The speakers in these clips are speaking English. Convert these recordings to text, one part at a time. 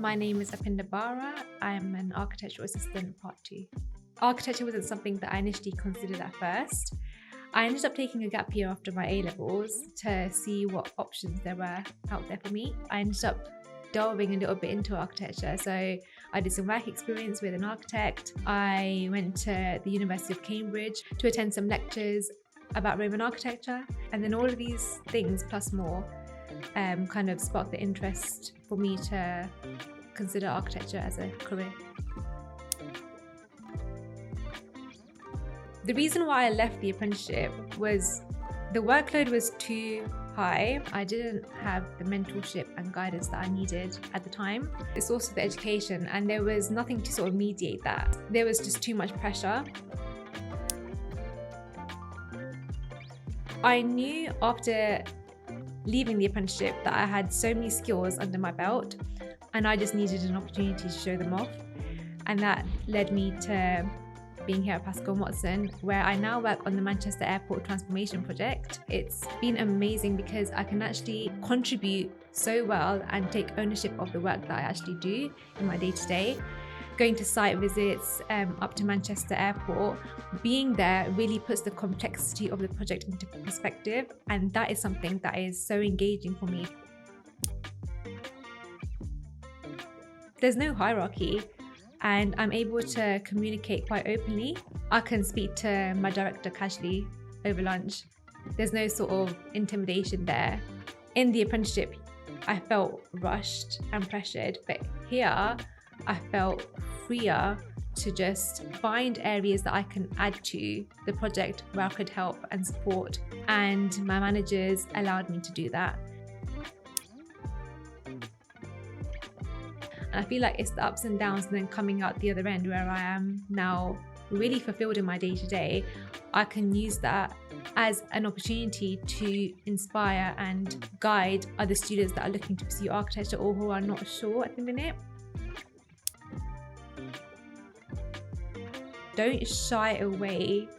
My name is Upinder Bahra. I'm an architectural assistant part 2. Architecture wasn't something that I initially considered at first. I ended up taking a gap year after my A-levels to see what options there were out there for me. I ended up delving a little bit into architecture. So I did some work experience with an architect. I went to the University of Cambridge to attend some lectures about Roman architecture. And then all of these things plus more kind of sparked the interest for me to consider architecture as a career. The reason why I left the apprenticeship was the workload was too high. I didn't have the mentorship and guidance that I needed at the time. It's also the education, and there was nothing to sort of mediate that. There was just too much pressure. I knew after leaving the apprenticeship that I had so many skills under my belt, and I just needed an opportunity to show them off. And that led me to being here at Pascall+Watson, where I now work on the Manchester Airport Transformation project. It's been amazing because I can actually contribute so well and take ownership of the work that I actually do in my day-to-day. Going to site visits up to Manchester Airport, being there really puts the complexity of the project into perspective, and that is something that is so engaging for me. There's no hierarchy, and I'm able to communicate quite openly. I can speak to my director casually over lunch. There's no sort of intimidation there. In the apprenticeship, I felt rushed and pressured, but here I felt freer to just find areas that I can add to the project where I could help and support, and my managers allowed me to do that. And I feel like it's the ups and downs and then coming out the other end where I am now really fulfilled in my day-to-day. I can use that as an opportunity to inspire and guide other students that are looking to pursue architecture or who are not sure at the minute. Don't shy away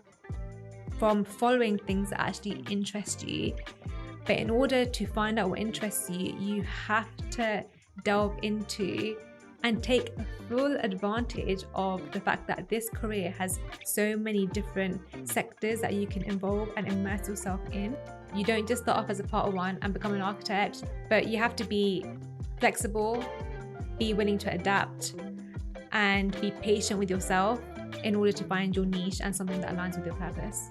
from following things that actually interest you. But in order to find out what interests you, you have to delve into and take full advantage of the fact that this career has so many different sectors that you can involve and immerse yourself in. You don't just start off as a part one and become an architect, but you have to be flexible, be willing to adapt, and be patient with yourself in order to find your niche and something that aligns with your purpose.